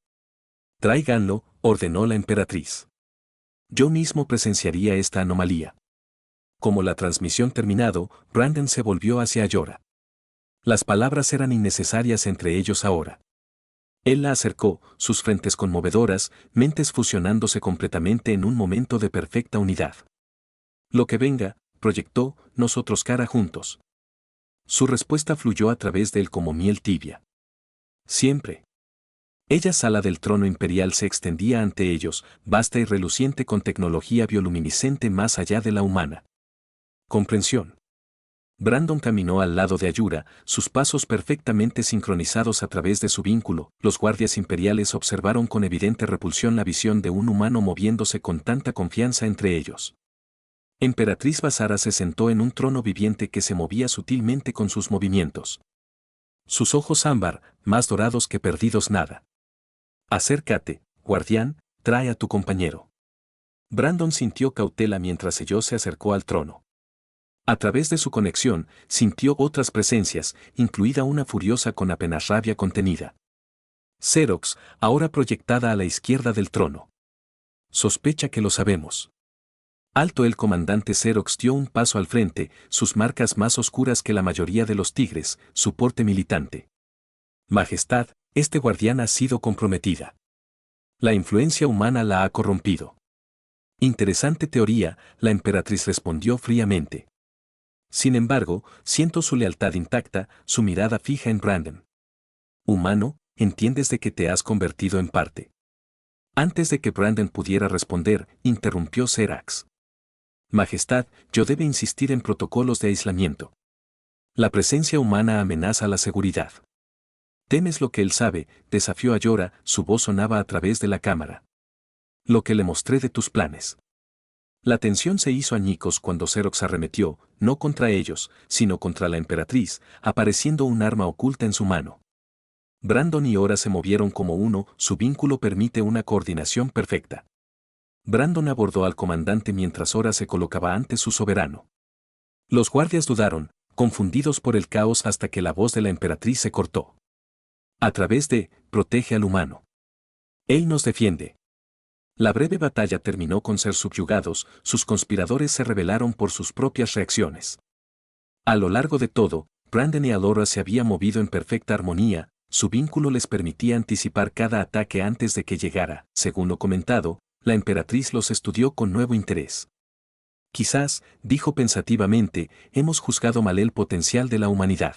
Tráiganlo, ordenó la emperatriz. Yo mismo presenciaría esta anomalía. Como la transmisión terminado, Brandon se volvió hacia Ayora. Las palabras eran innecesarias entre ellos ahora. Él la acercó, sus frentes conmovedoras, mentes fusionándose completamente en un momento de perfecta unidad. Lo que venga, proyectó, nosotros cara juntos. Su respuesta fluyó a través de él como miel tibia. Siempre. Ella sala del trono imperial se extendía ante ellos, vasta y reluciente con tecnología bioluminiscente más allá de la humana. Comprensión. Brandon caminó al lado de Ayora, sus pasos perfectamente sincronizados a través de su vínculo. Los guardias imperiales observaron con evidente repulsión la visión de un humano moviéndose con tanta confianza entre ellos. Emperatriz Basara se sentó en un trono viviente que se movía sutilmente con sus movimientos. Sus ojos ámbar, más dorados que perdidos nada. Acércate, guardián, trae a tu compañero. Brandon sintió cautela mientras ella se acercó al trono. A través de su conexión, sintió otras presencias, incluida una furiosa con apenas rabia contenida. Xerox, ahora proyectada a la izquierda del trono. Sospecha que lo sabemos. Alto. El comandante Xerox dio un paso al frente, sus marcas más oscuras que la mayoría de los tigres, su porte militante. Majestad, este guardián ha sido comprometida. La influencia humana la ha corrompido. Interesante teoría, la emperatriz respondió fríamente. Sin embargo, siento su lealtad intacta, su mirada fija en Brandon. Humano, entiendes de que te has convertido en parte. Antes de que Brandon pudiera responder, interrumpió Xerax. Majestad, yo debe insistir en protocolos de aislamiento. La presencia humana amenaza la seguridad. ¿Temes lo que él sabe?, desafió Ayora, su voz sonaba a través de la cámara. Lo que le mostré de tus planes. La tensión se hizo añicos cuando Xerox arremetió, no contra ellos, sino contra la emperatriz, apareciendo un arma oculta en su mano. Brandon y Ora se movieron como uno, su vínculo permite una coordinación perfecta. Brandon abordó al comandante mientras Ora se colocaba ante su soberano. Los guardias dudaron, confundidos por el caos hasta que la voz de la emperatriz se cortó. A través de, protege al humano. Él nos defiende. La breve batalla terminó con ser subyugados, sus conspiradores se rebelaron por sus propias reacciones. A lo largo de todo, Brandon y Alora se habían movido en perfecta armonía, su vínculo les permitía anticipar cada ataque antes de que llegara. Según lo comentado, la emperatriz los estudió con nuevo interés. Quizás, dijo pensativamente, hemos juzgado mal el potencial de la humanidad.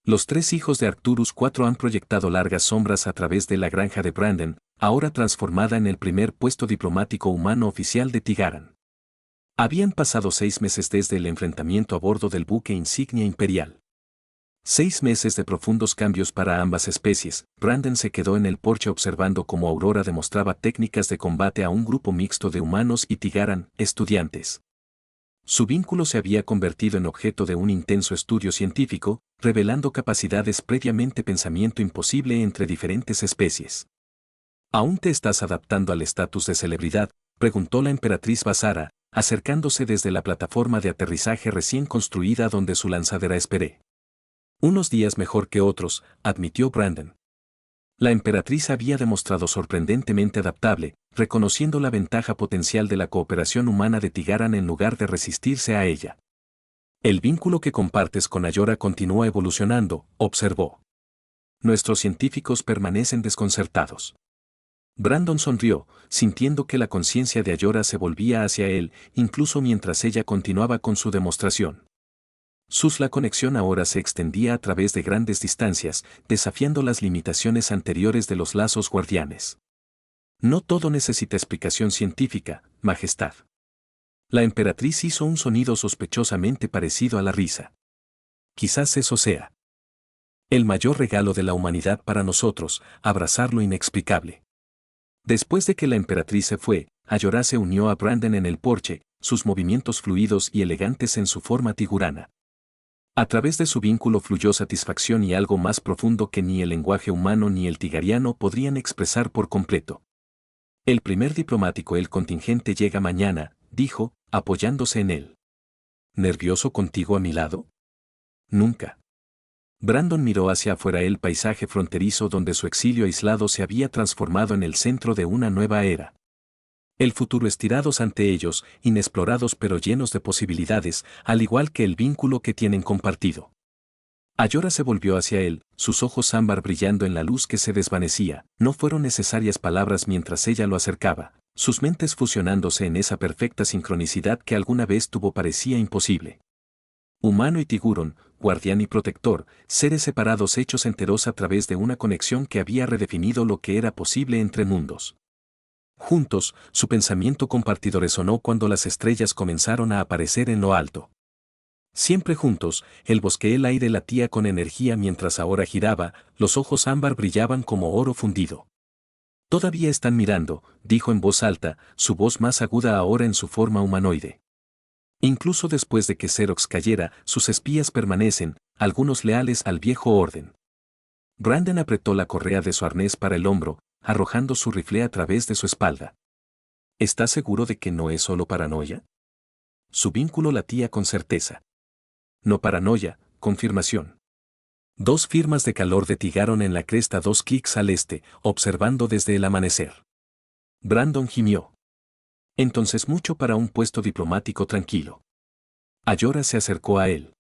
Los 3 hijos de Arcturus IV han proyectado largas sombras a través de la granja de Brandon, ahora transformada en el primer puesto diplomático humano oficial de Tigaran. Habían pasado 6 meses desde el enfrentamiento a bordo del buque insignia imperial. 6 meses de profundos cambios para ambas especies. Brandon se quedó en el porche observando cómo Aurora demostraba técnicas de combate a un grupo mixto de humanos y Tigaran, estudiantes. Su vínculo se había convertido en objeto de un intenso estudio científico, revelando capacidades previamente pensamiento imposible entre diferentes especies. ¿Aún te estás adaptando al estatus de celebridad?, preguntó la emperatriz Basara, acercándose desde la plataforma de aterrizaje recién construida donde su lanzadera esperé. Unos días mejor que otros, admitió Brandon. La emperatriz había demostrado sorprendentemente adaptable, reconociendo la ventaja potencial de la cooperación humana de Tigaran en lugar de resistirse a ella. El vínculo que compartes con Ayora continúa evolucionando, observó. Nuestros científicos permanecen desconcertados. Brandon sonrió, sintiendo que la conciencia de Ayora se volvía hacia él, incluso mientras ella continuaba con su demostración. La conexión ahora se extendía a través de grandes distancias, desafiando las limitaciones anteriores de los lazos guardianes. No todo necesita explicación científica, Majestad. La emperatriz hizo un sonido sospechosamente parecido a la risa. Quizás eso sea el mayor regalo de la humanidad para nosotros, abrazar lo inexplicable. Después de que la emperatriz se fue, Ayora se unió a Brandon en el porche, sus movimientos fluidos y elegantes en su forma tigurana. A través de su vínculo fluyó satisfacción y algo más profundo que ni el lenguaje humano ni el tigariano podrían expresar por completo. El primer diplomático el contingente llega mañana, dijo, apoyándose en él. ¿Nervioso contigo a mi lado? Nunca. Brandon miró hacia afuera el paisaje fronterizo donde su exilio aislado se había transformado en el centro de una nueva era. El futuro estirados ante ellos, inexplorados pero llenos de posibilidades, al igual que el vínculo que tienen compartido. Ayora se volvió hacia él, sus ojos ámbar brillando en la luz que se desvanecía. No fueron necesarias palabras mientras ella lo acercaba, sus mentes fusionándose en esa perfecta sincronicidad que alguna vez tuvo parecía imposible. Humano y Tigurón, guardián y protector, seres separados hechos enteros a través de una conexión que había redefinido lo que era posible entre mundos. Juntos, su pensamiento compartido resonó cuando las estrellas comenzaron a aparecer en lo alto. Siempre juntos, el bosque el aire latía con energía mientras ahora giraba, los ojos ámbar brillaban como oro fundido. Todavía están mirando, dijo en voz alta, su voz más aguda ahora en su forma humanoide. Incluso después de que Xerox cayera, sus espías permanecen, algunos leales al viejo orden. Brandon apretó la correa de su arnés para el hombro, arrojando su rifle a través de su espalda. ¿Estás seguro de que no es solo paranoia? Su vínculo latía con certeza. No paranoia, confirmación. 2 firmas de calor detigaron en la cresta 2 kicks al este, observando desde el amanecer. Brandon gimió. Entonces mucho para un puesto diplomático tranquilo. Ayora se acercó a él.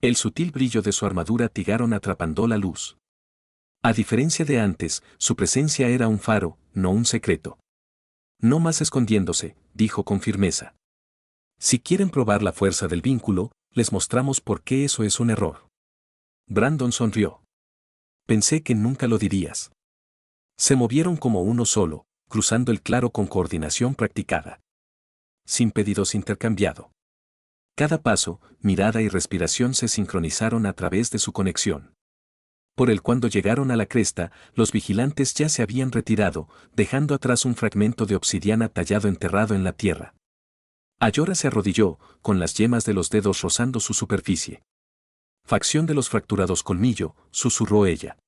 El sutil brillo de su armadura tigaron atrapando la luz. A diferencia de antes, su presencia era un faro, no un secreto. No más escondiéndose, dijo con firmeza. Si quieren probar la fuerza del vínculo, les mostramos por qué eso es un error. Brandon sonrió. Pensé que nunca lo dirías. Se movieron como uno solo, cruzando el claro con coordinación practicada. Sin pedidos intercambiado. Cada paso, mirada y respiración se sincronizaron a través de su conexión. Por el cuando llegaron a la cresta, los vigilantes ya se habían retirado, dejando atrás un fragmento de obsidiana tallado enterrado en la tierra. Ayora se arrodilló, con las yemas de los dedos rozando su superficie. Facción de los fracturados colmillo, susurró ella.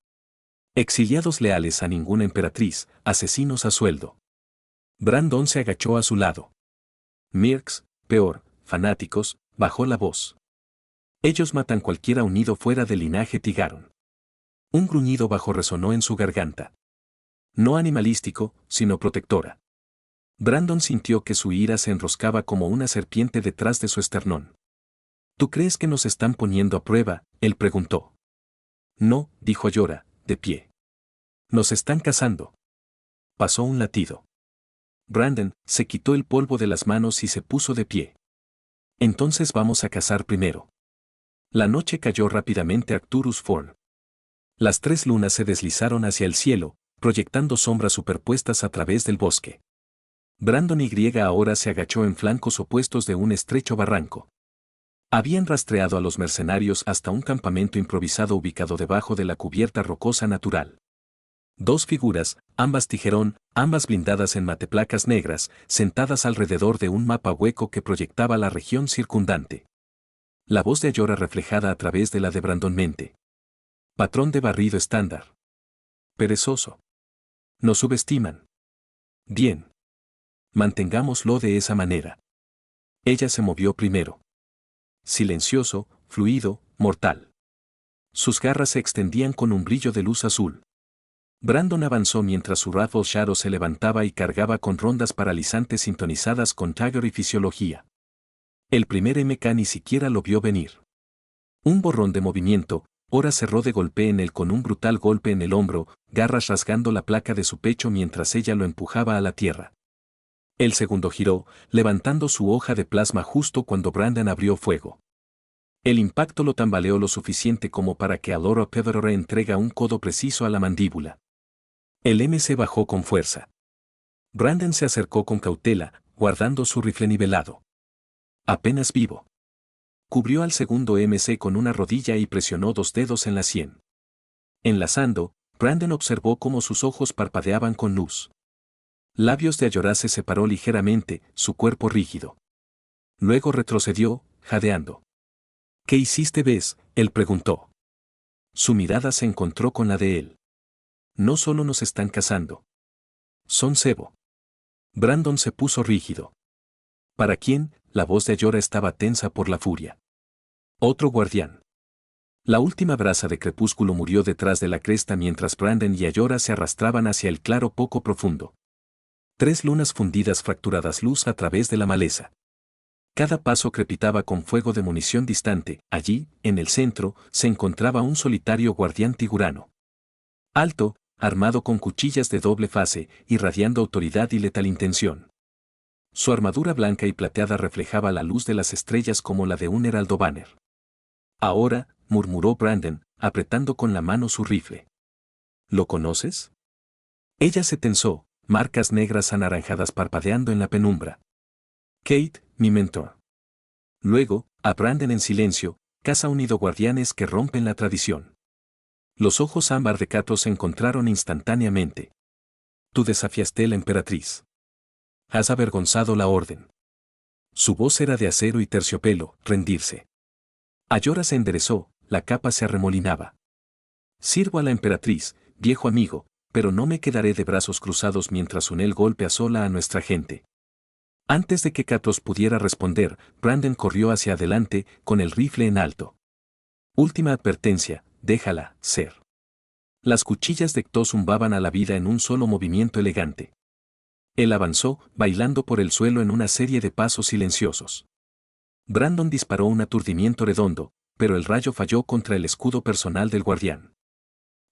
Exiliados leales a ninguna emperatriz, asesinos a sueldo. Brandon se agachó a su lado. Mirks, peor, fanáticos, bajó la voz. Ellos matan cualquiera unido fuera del linaje Tigaron. Un gruñido bajo resonó en su garganta. No animalístico, sino protectora. Brandon sintió que su ira se enroscaba como una serpiente detrás de su esternón. ¿Tú crees que nos están poniendo a prueba?, él preguntó. No, dijo Ayora, de pie. Nos están cazando. Pasó un latido. Brandon se quitó el polvo de las manos y se puso de pie. Entonces vamos a cazar primero. La noche cayó rápidamente a Arcturus Forn. Las 3 lunas se deslizaron hacia el cielo, proyectando sombras superpuestas a través del bosque. Brandon Y ahora se agachó en flancos opuestos de un estrecho barranco. Habían rastreado a los mercenarios hasta un campamento improvisado ubicado debajo de la cubierta rocosa natural. 2 figuras, ambas tijerón, ambas blindadas en mateplacas negras, sentadas alrededor de un mapa hueco que proyectaba la región circundante. La voz de Ayora reflejada a través de la de Brandon mente. Patrón de barrido estándar. Perezoso. Nos subestiman. Bien. Mantengámoslo de esa manera. Ella se movió primero. Silencioso, fluido, mortal. Sus garras se extendían con un brillo de luz azul. Brandon avanzó mientras su Raffle Shadow se levantaba y cargaba con rondas paralizantes sintonizadas con Tiger y fisiología. El primer MK ni siquiera lo vio venir. Un borrón de movimiento, Ora cerró de golpe en él con un brutal golpe en el hombro, garras rasgando la placa de su pecho mientras ella lo empujaba a la tierra. El segundo giró, levantando su hoja de plasma justo cuando Brandon abrió fuego. El impacto lo tambaleó lo suficiente como para que Alora Pedrore entrega un codo preciso a la mandíbula. El MC bajó con fuerza. Brandon se acercó con cautela, guardando su rifle nivelado. Apenas vivo. Cubrió al segundo MC con una rodilla y presionó 2 dedos en la sien. Enlazando, Brandon observó cómo sus ojos parpadeaban con luz. Labios de Ayora se separó ligeramente, su cuerpo rígido. Luego retrocedió, jadeando. ¿Qué hiciste, ves? Él preguntó. Su mirada se encontró con la de él. No solo nos están cazando. Son cebo. Brandon se puso rígido. ¿Para quién? La voz de Ayora estaba tensa por la furia. Otro guardián. La última brasa de crepúsculo murió detrás de la cresta mientras Brandon y Ayora se arrastraban hacia el claro poco profundo. 3 lunas fundidas fracturadas luz a través de la maleza. Cada paso crepitaba con fuego de munición distante. Allí, en el centro, se encontraba un solitario guardián tigurano. Alto, armado con cuchillas de doble fase, irradiando autoridad y letal intención. Su armadura blanca y plateada reflejaba la luz de las estrellas como la de un heraldo banner. Ahora, murmuró Brandon, apretando con la mano su rifle. ¿Lo conoces? Ella se tensó, marcas negras anaranjadas parpadeando en la penumbra. Kate, mi mentor. Luego, a Brandon en silencio, Casa unido guardianes que rompen la tradición. Los ojos ámbar de Cato se encontraron instantáneamente. Tú desafiaste a la emperatriz. Has avergonzado la orden. Su voz era de acero y terciopelo, rendirse. Ayora se enderezó, la capa se arremolinaba. Sirvo a la emperatriz, viejo amigo, pero no me quedaré de brazos cruzados mientras Unel golpea sola a nuestra gente. Antes de que Katos pudiera responder, Brandon corrió hacia adelante, con el rifle en alto. Última advertencia, déjala ser. Las cuchillas de Kto zumbaban a la vida en un solo movimiento elegante. Él avanzó, bailando por el suelo en una serie de pasos silenciosos. Brandon disparó un aturdimiento redondo, pero el rayo falló contra el escudo personal del guardián.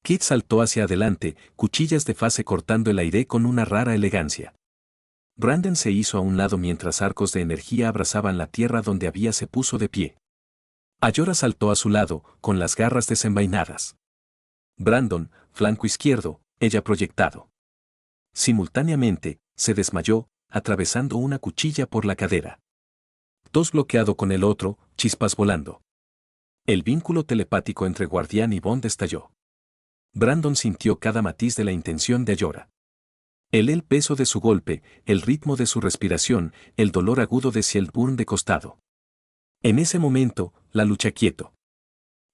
Kit saltó hacia adelante, cuchillas de fase cortando el aire con una rara elegancia. Brandon se hizo a un lado mientras arcos de energía abrazaban la tierra donde había se puso de pie. Ayora saltó a su lado, con las garras desenvainadas. Brandon, flanco izquierdo, ella proyectado. Simultáneamente, se desmayó, atravesando una cuchilla por la cadera. Dos bloqueado con el otro, chispas volando. El vínculo telepático entre Guardián y Bond estalló. Brandon sintió cada matiz de la intención de Ayora. El peso de su golpe, el ritmo de su respiración, el dolor agudo de Cielburn de costado. En ese momento, la lucha quieto.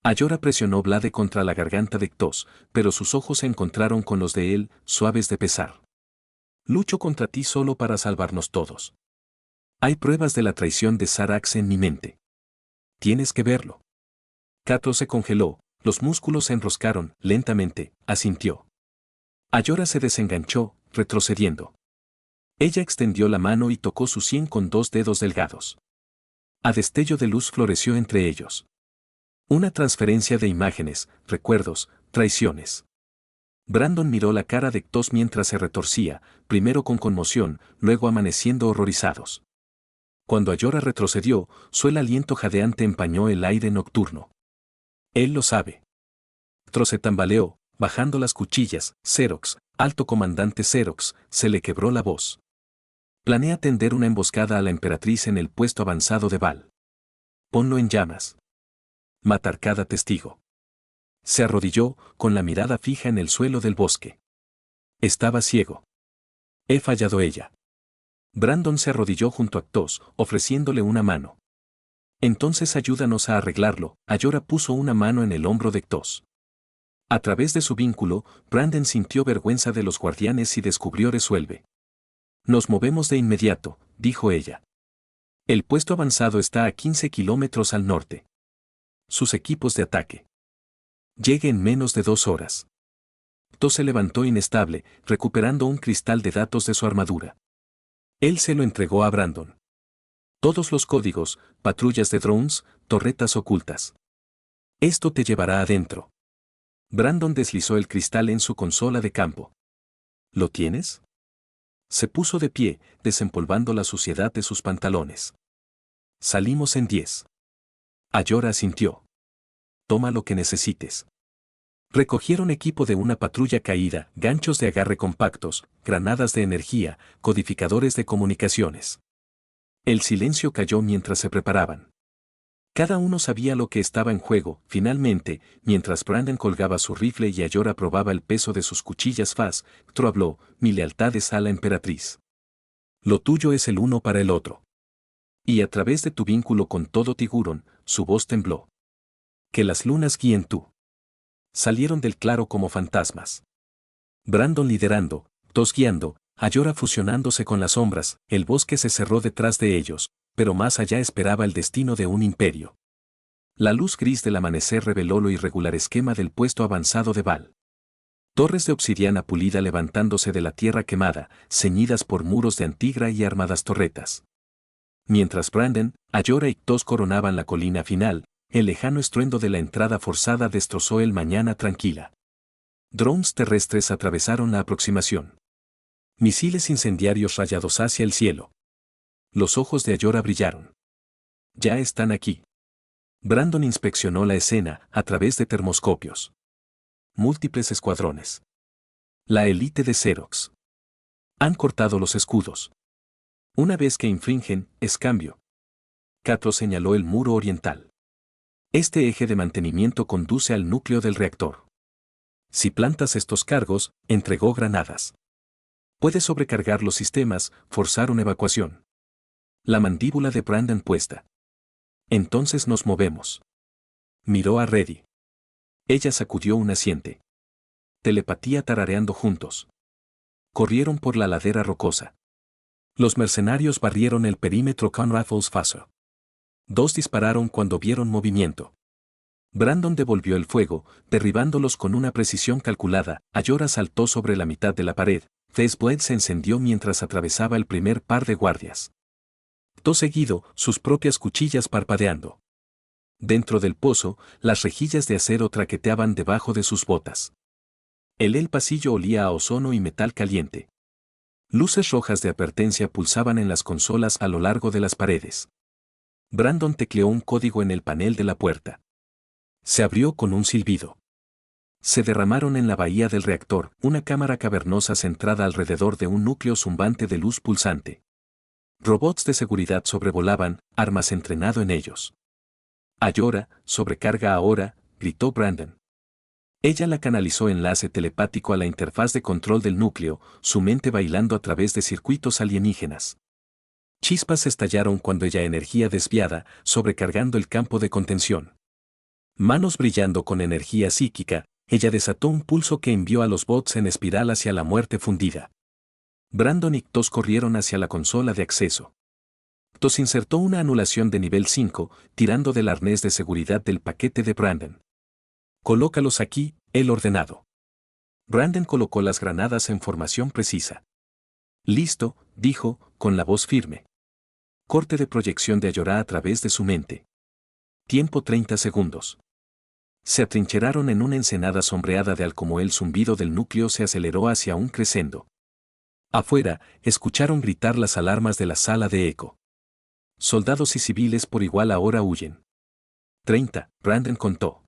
Ayora presionó Blade contra la garganta de Ktos, pero sus ojos se encontraron con los de él, suaves de pesar. Lucho contra ti solo para salvarnos todos. Hay pruebas de la traición de Sarax en mi mente. Tienes que verlo. Kato se congeló, los músculos se enroscaron, lentamente, asintió. Ayora se desenganchó, retrocediendo. Ella extendió la mano y tocó su sien con 2 dedos delgados. A destello de luz floreció entre ellos. Una transferencia de imágenes, recuerdos, traiciones. Brandon miró la cara de Ktos mientras se retorcía, primero con conmoción, luego amaneciendo horrorizados. Cuando Ayora retrocedió, su aliento jadeante empañó el aire nocturno. Él lo sabe. Ktos se tambaleó, bajando las cuchillas. Xerox, alto comandante Xerox, se le quebró la voz. Planea tender una emboscada a la emperatriz en el puesto avanzado de Val. Ponlo en llamas. Matar cada testigo. Se arrodilló, con la mirada fija en el suelo del bosque. Estaba ciego. He fallado ella. Brandon se arrodilló junto a Ktos, ofreciéndole una mano. Entonces ayúdanos a arreglarlo. Ayora puso una mano en el hombro de Ktos. A través de su vínculo, Brandon sintió vergüenza de los guardianes y descubrió resuelve. Nos movemos de inmediato, dijo ella. El puesto avanzado está a 15 kilómetros al norte. Sus equipos de ataque. Llegue en menos de 2 horas. Ktos se levantó inestable, recuperando un cristal de datos de su armadura. Él se lo entregó a Brandon. Todos los códigos, patrullas de drones, torretas ocultas. Esto te llevará adentro. Brandon deslizó el cristal en su consola de campo. ¿Lo tienes? Se puso de pie, desempolvando la suciedad de sus pantalones. Salimos en 10. Ayora asintió. Toma lo que necesites. Recogieron equipo de una patrulla caída, ganchos de agarre compactos, granadas de energía, codificadores de comunicaciones. El silencio cayó mientras se preparaban. Cada uno sabía lo que estaba en juego. Finalmente, mientras Brandon colgaba su rifle y Ayora probaba el peso de sus cuchillas Faz, Tro habló: mi lealtad es a la emperatriz. Lo tuyo es el uno para el otro. Y a través de tu vínculo con todo Tiguron, su voz tembló. Que las lunas guíen tú. Salieron del claro como fantasmas. Brandon liderando, Tos guiando, Ayora fusionándose con las sombras. El bosque se cerró detrás de ellos, pero más allá esperaba el destino de un imperio. La luz gris del amanecer reveló lo irregular esquema del puesto avanzado de Val. Torres de obsidiana pulida levantándose de la tierra quemada, ceñidas por muros de antigra y armadas torretas. Mientras Brandon, Ayora y Tos coronaban la colina final, el lejano estruendo de la entrada forzada destrozó el mañana tranquila. Drones terrestres atravesaron la aproximación. Misiles incendiarios rayados hacia el cielo. Los ojos de Ayora brillaron. Ya están aquí. Brandon inspeccionó la escena a través de termoscopios. Múltiples escuadrones. La élite de Xerox. Han cortado los escudos. Una vez que infringen, es cambio. Catro señaló el muro oriental. Este eje de mantenimiento conduce al núcleo del reactor. Si plantas estos cargos, entregó granadas. Puedes sobrecargar los sistemas, forzar una evacuación. La mandíbula de Brandon puesta. Entonces nos movemos. Miró a Reddy. Ella sacudió un asiente. Telepatía tarareando juntos. Corrieron por la ladera rocosa. Los mercenarios barrieron el perímetro con rifles Faso. 2 dispararon cuando vieron movimiento. Brandon devolvió el fuego, derribándolos con una precisión calculada. Ayora saltó sobre la mitad de la pared. Faceblade se encendió mientras atravesaba el primer par de guardias. Acto seguido, sus propias cuchillas parpadeando. Dentro del pozo, las rejillas de acero traqueteaban debajo de sus botas. El pasillo olía a ozono y metal caliente. Luces rojas de advertencia pulsaban en las consolas a lo largo de las paredes. Brandon tecleó un código en el panel de la puerta. Se abrió con un silbido. Se derramaron en la bahía del reactor, una cámara cavernosa centrada alrededor de un núcleo zumbante de luz pulsante. Robots de seguridad sobrevolaban, armas entrenado en ellos. Ayora, sobrecarga ahora, gritó Brandon. Ella la canalizó enlace telepático a la interfaz de control del núcleo, su mente bailando a través de circuitos alienígenas. Chispas estallaron cuando ella energía desviada, sobrecargando el campo de contención. Manos brillando con energía psíquica, ella desató un pulso que envió a los bots en espiral hacia la muerte fundida. Brandon y Tos corrieron hacia la consola de acceso. Tos insertó una anulación de nivel 5, tirando del arnés de seguridad del paquete de Brandon. Colócalos aquí, el ordenado. Brandon colocó las granadas en formación precisa. Listo, dijo, con la voz firme. Corte de proyección de Ayora a través de su mente. Tiempo 30 segundos. Se atrincheraron en una ensenada sombreada de como el zumbido del núcleo se aceleró hacia un crescendo. Afuera, escucharon gritar las alarmas de la sala de eco. Soldados y civiles por igual ahora huyen. 30, Brandon contó.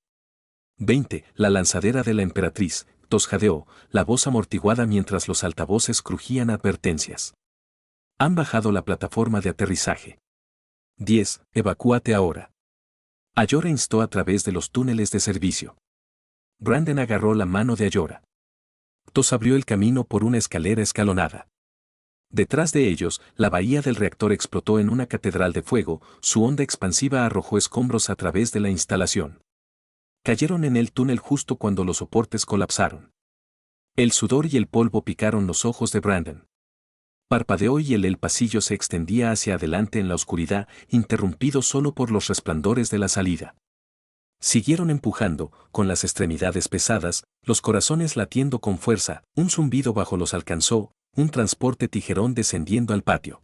20, la lanzadera de la emperatriz, Tos jadeó, la voz amortiguada mientras los altavoces crujían advertencias. Han bajado la plataforma de aterrizaje. 10, evacúate ahora. Ayora instó a través de los túneles de servicio. Brandon agarró la mano de Ayora. Tos abrió el camino por una escalera escalonada. Detrás de ellos, la bahía del reactor explotó en una catedral de fuego, su onda expansiva arrojó escombros a través de la instalación. Cayeron en el túnel justo cuando los soportes colapsaron. El sudor y el polvo picaron los ojos de Brandon. Parpadeó y el pasillo se extendía hacia adelante en la oscuridad, interrumpido solo por los resplandores de la salida. Siguieron empujando, con las extremidades pesadas, los corazones latiendo con fuerza, un zumbido bajo los alcanzó, un transporte tijerón descendiendo al patio.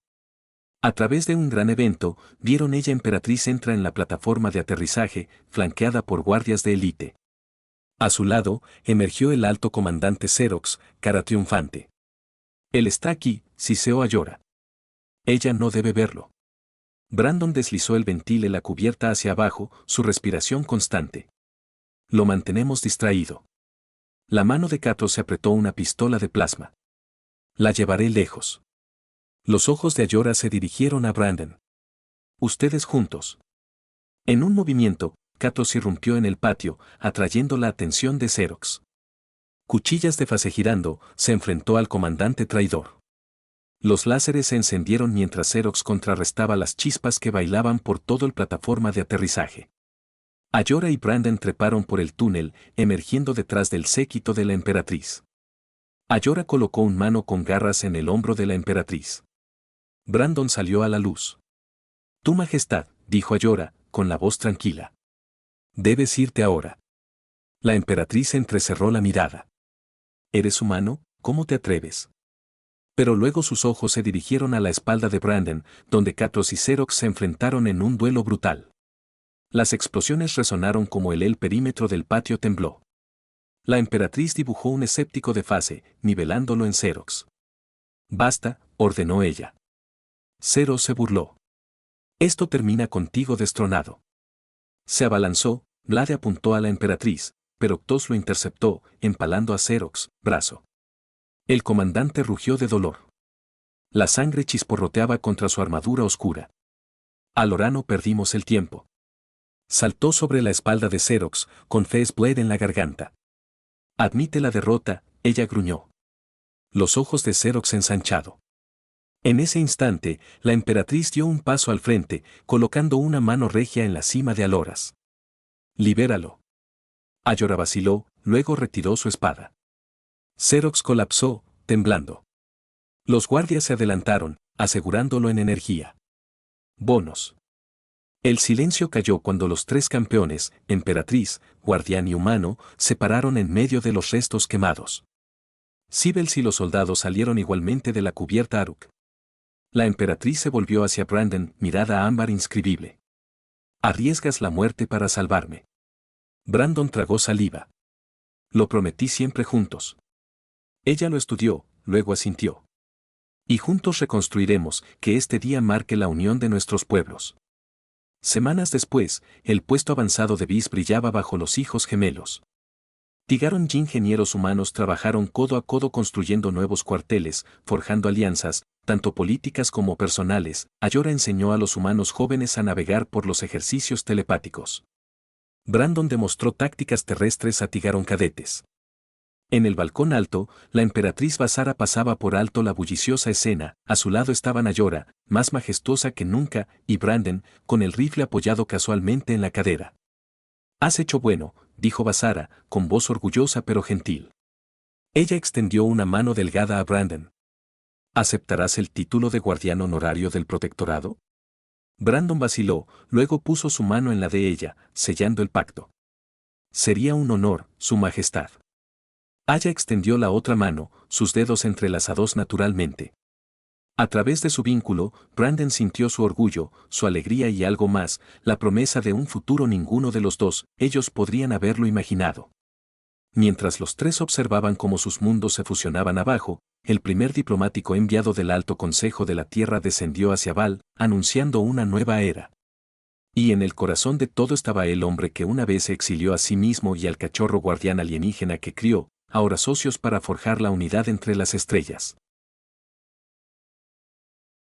A través de un gran evento, vieron ella Emperatriz entra en la plataforma de aterrizaje, flanqueada por guardias de élite. A su lado, emergió el alto comandante Xerox, cara triunfante. Él está aquí, siseó Ayora. Ella no debe verlo. Brandon deslizó el ventil de la cubierta hacia abajo, su respiración constante. Lo mantenemos distraído. La mano de Cato se apretó una pistola de plasma. La llevaré lejos. Los ojos de Ayora se dirigieron a Brandon. Ustedes juntos. En un movimiento, Cato irrumpió en el patio, atrayendo la atención de Xerox. Cuchillas de fase girando, se enfrentó al comandante traidor. Los láseres se encendieron mientras Xerox contrarrestaba las chispas que bailaban por todo el plataforma de aterrizaje. Ayora y Brandon treparon por el túnel, emergiendo detrás del séquito de la Emperatriz. Ayora colocó una mano con garras en el hombro de la Emperatriz. Brandon salió a la luz. Tu Majestad, dijo Ayora, con la voz tranquila. Debes irte ahora. La Emperatriz entrecerró la mirada. ¿Eres humano? ¿Cómo te atreves? Pero luego sus ojos se dirigieron a la espalda de Brandon, donde Katos y Xerox se enfrentaron en un duelo brutal. Las explosiones resonaron como el perímetro del patio tembló. La Emperatriz dibujó un escéptico de fase, nivelándolo en Xerox. Basta, ordenó ella. Xerox se burló. Esto termina contigo destronado. Se abalanzó, Vlade apuntó a la Emperatriz, pero Ptos lo interceptó, empalando a Xerox, brazo. El comandante rugió de dolor. La sangre chisporroteaba contra su armadura oscura. Al orano perdimos el tiempo. Saltó sobre la espalda de Xerox, con Faceblade en la garganta. Admite la derrota, ella gruñó. Los ojos de Xerox ensanchado. En ese instante, la Emperatriz dio un paso al frente, colocando una mano regia en la cima de Aloras. Libéralo. Ayora vaciló, luego retiró su espada. Xerox colapsó, temblando. Los guardias se adelantaron, asegurándolo en energía. Bonos. El silencio cayó cuando los tres campeones, Emperatriz, Guardián y Humano, se pararon en medio de los restos quemados. Sibels y los soldados salieron igualmente de la cubierta Aruk. La Emperatriz se volvió hacia Brandon, mirada ámbar inscribible. Arriesgas la muerte para salvarme. Brandon tragó saliva. Lo prometí siempre juntos. Ella lo estudió, luego asintió. Y juntos reconstruiremos, que este día marque la unión de nuestros pueblos. Semanas después, el puesto avanzado de Vis brillaba bajo los hijos gemelos. Tigaron y ingenieros humanos trabajaron codo a codo construyendo nuevos cuarteles, forjando alianzas, tanto políticas como personales. Ayora enseñó a los humanos jóvenes a navegar por los ejercicios telepáticos. Brandon demostró tácticas terrestres a Tigaron cadetes. En el balcón alto, la Emperatriz Basara pasaba por alto la bulliciosa escena, a su lado estaban Ayora, más majestuosa que nunca, y Brandon, con el rifle apoyado casualmente en la cadera. Has hecho bueno, dijo Basara, con voz orgullosa pero gentil. Ella extendió una mano delgada a Brandon. ¿Aceptarás el título de guardián honorario del protectorado? Brandon vaciló, luego puso su mano en la de ella, sellando el pacto. Sería un honor, Su Majestad. Aya extendió la otra mano, sus dedos entrelazados naturalmente. A través de su vínculo, Brandon sintió su orgullo, su alegría y algo más, la promesa de un futuro ninguno de los dos, ellos podrían haberlo imaginado. Mientras los tres observaban cómo sus mundos se fusionaban abajo, el primer diplomático enviado del Alto Consejo de la Tierra descendió hacia Val, anunciando una nueva era. Y en el corazón de todo estaba el hombre que una vez se exilió a sí mismo y al cachorro guardián alienígena que crió, ahora socios para forjar la unidad entre las estrellas.